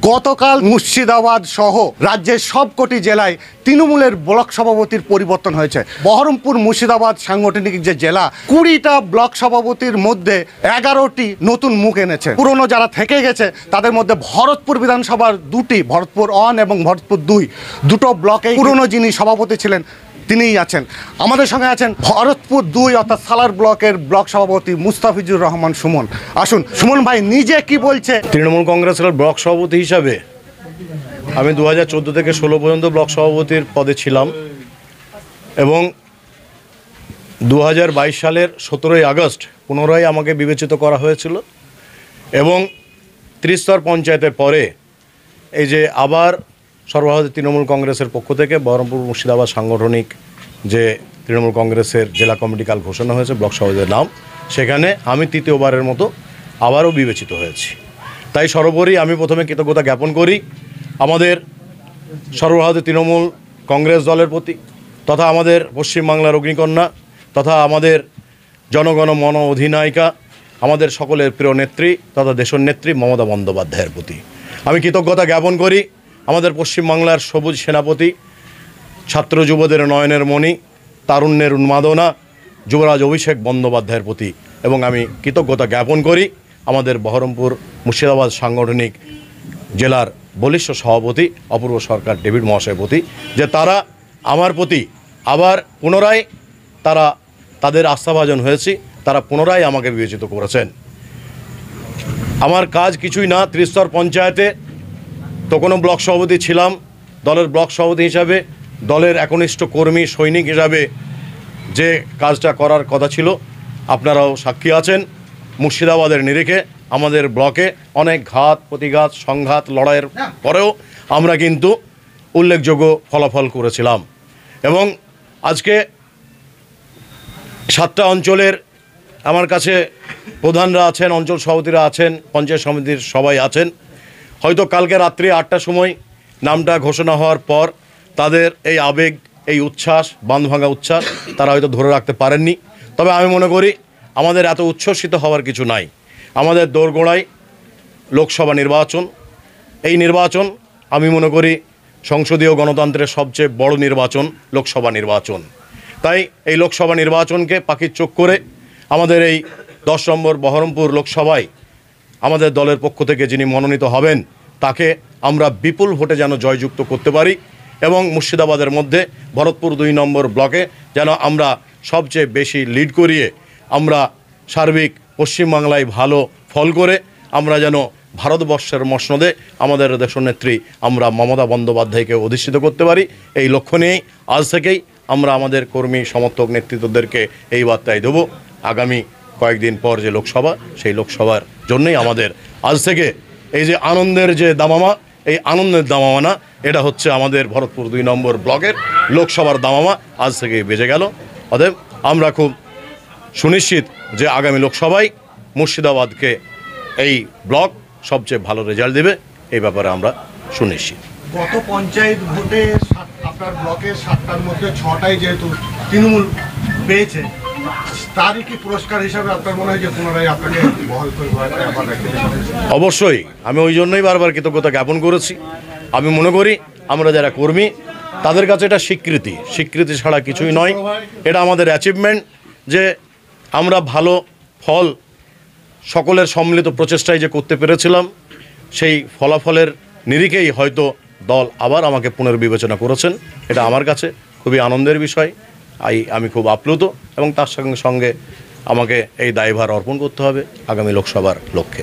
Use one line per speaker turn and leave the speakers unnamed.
গতকাল মুর্শিদাবাদ সহ রাজ্যের সবকটি জেলায় তৃণমূলের ব্লক সভাপতির পরিবর্তন হয়েছে। বহরমপুর মুর্শিদাবাদ সাংগঠনিক যে জেলা, 20টা ব্লক সভাপতির মধ্যে 11টি নতুন মুখ এনেছে। পুরনো যারা থেকে গেছে তাদের মধ্যে ভরতপুর বিধানসভার 2টি, ভরতপুর 1 এবং ভরতপুর 2, দুটো ব্লকে পুরনো যিনি সভাপতি ছিলেন তিনিই আছেন। আমাদের সঙ্গে আছেন ভরতপুর 2 অর্থাৎ সালার ব্লকের ব্লক সভাপতি মুস্তাফিজুর রহমান সুমন। আসুন সুমন ভাই নিজে কি বলছে।
তৃণমূল কংগ্রেসের ব্লক সভাপতি হিসাবে আমি 2014 থেকে 16 পর্যন্ত ব্লক সভাপতির পদে ছিলাম এবং 2022 সালের 17ই আগস্ট পুনরায় আমাকে বিবেচিত করা হয়েছিল এবং ত্রিস্তর পঞ্চায়েতের পরে এই যে আবার সর্বভারতীয় তৃণমূল কংগ্রেসের পক্ষ থেকে বহরমপুর মুর্শিদাবাদ সাংগঠনিক যে তৃণমূল কংগ্রেসের জেলা কমিটি কাল ঘোষণা হয়েছে ব্লক সভাপতির নাম, সেখানে আমি তৃতীয়বারের মতো আবারও বিবেচিত হয়েছি। তাই সর্বোপরি আমি প্রথমে কৃতজ্ঞতা জ্ঞাপন করি আমাদের সর্বভারতীয় তৃণমূল কংগ্রেস দলের প্রতি, তথা আমাদের পশ্চিমবাংলার অগ্নিকন্যা, তথা আমাদের জনগণ মন অধিনায়িকা, আমাদের সকলের প্রিয় নেত্রী তথা দেশের নেত্রী মমতা বন্দ্যোপাধ্যায়ের প্রতি আমি কৃতজ্ঞতা জ্ঞাপন করি। আমাদের পশ্চিমবাংলার সবুজ সেনাপতি, ছাত্র যুবদের নয়নের মণি, তারুণ্যের উন্মাদনা যুবরাজ অভিষেক বন্দ্যোপাধ্যায়ের প্রতি এবং আমি কৃতজ্ঞতা জ্ঞাপন করি আমাদের বহরমপুর মুর্শিদাবাদ সাংগঠনিক জেলার বলিষ্ঠ সভাপতি অপূর্ব সরকার ডেভিড মহাশয়ের প্রতি, যে তারা আমার প্রতি আবার পুনরায় তাদের আস্থাভাজন হয়েছি, তারা পুনরায় আমাকে বিবেচিত করেছেন। আমার কাজ কিছুই না, ত্রিস্তর পঞ্চায়েতে তো কোনো ব্লক সভাপতি ছিলাম, দলের ব্লক সভাপতি হিসাবে দলের একনিষ্ঠ কর্মী সৈনিক হিসাবে যে কাজটা করার কথা ছিল আপনারাও সাক্ষী আছেন। মুর্শিদাবাদের নিরিখে আমাদের ব্লকে অনেক ঘাত প্রতিঘাত সংঘাত লড়াইয়ের পরেও আমরা কিন্তু উল্লেখযোগ্য ফলাফল করেছিলাম এবং আজকে 7টা অঞ্চলের আমার কাছে প্রধানরা আছেন, অঞ্চল সভাপতিরা আছেন, পঞ্চায়েত সমিতির সবাই আছেন। হয়তো কালকে রাত্রি 8টার সময় নামটা ঘোষণা হওয়ার পর তাদের এই আবেগ, এই উচ্ছ্বাস, বাঁধভাঙা উচ্ছ্বাস তারা হয়তো ধরে রাখতে পারেননি। তবে আমি মনে করি আমাদের এত উচ্ছ্বসিত হওয়ার কিছু নাই। আমাদের দোরগোড়ায় লোকসভা নির্বাচন, এই নির্বাচন আমি মনে করি সংসদীয় গণতন্ত্রের সবচেয়ে বড় নির্বাচন লোকসভা নির্বাচন। তাই এই লোকসভা নির্বাচনকে পাখির চোখ করে আমাদের এই 10 নম্বর বহরমপুর লোকসভায় আমাদের দলের পক্ষ থেকে যিনি মনোনীত হবেন তাকে আমরা বিপুল ভোটে যেন জয়যুক্ত করতে পারি এবং মুর্শিদাবাদের মধ্যে ভরতপুর 2 নম্বর ব্লকে যেন আমরা সবচেয়ে বেশি লিড করিয়ে আমরা সার্বিক পশ্চিমবাংলায় ভালো ফল করে আমরা যেন ভারতবর্ষের মসনদে আমাদের দেশনেত্রী আমরা মমতা বন্দ্যোপাধ্যায়কে অধিষ্ঠিত করতে পারি। এই লক্ষ্য নিয়েই আজ থেকেই আমরা আমাদের কর্মী সমর্থক নেতৃত্বদেরকে এই বার্তায় দেবো। আগামী কয়েকদিন পর যে লোকসভা, সেই লোকসভার জন্যই আমাদের আজ থেকে এই যে আনন্দের যে দামামা, এই আনন্দের দামামা না, এটা হচ্ছে আমাদের ভরতপুর 2 নম্বর ব্লকের লোকসভার দামামা আজ থেকেই বেজে গেল। অতএব আমরা খুব সুনিশ্চিত যে আগামী লোকসভায় মুর্শিদাবাদকে এই ব্লক সবচেয়ে ভালো রেজাল্ট দেবে, এই ব্যাপারে আমরা সুনিশ্চিত।
গত পঞ্চায়েত ভোটে আপনার ব্লকের 7টার মধ্যে 6টাই যেহেতু তৃণমূল পেয়েছে, তারই কি পুরস্কার হিসাবে আপনার মনে হয় যে পুনরায় আপনাকে বহাল করে?
অবশ্যই, আমি ওই জন্যই বারবার কৃতজ্ঞতা জ্ঞাপন করেছি। আমি মনে করি আমরা যারা কর্মী তাদের কাছে এটা স্বীকৃতি ছাড়া কিছুই নয়। এটা আমাদের অ্যাচিভমেন্ট যে আমরা ভালো ফল সকলের সম্মিলিত প্রচেষ্টায় যে করতে পেরেছিলাম, সেই ফলাফলের নিরিখেই হয়তো দল আবার আমাকে পুনর্বিবেচনা করেছেন। এটা আমার কাছে খুবই আনন্দের বিষয়। আমি খুব আপ্লুত এবং তার সঙ্গে আমাকে এই দায়ভার অর্পণ করতে হবে আগামী লোকসভার লক্ষ্যে।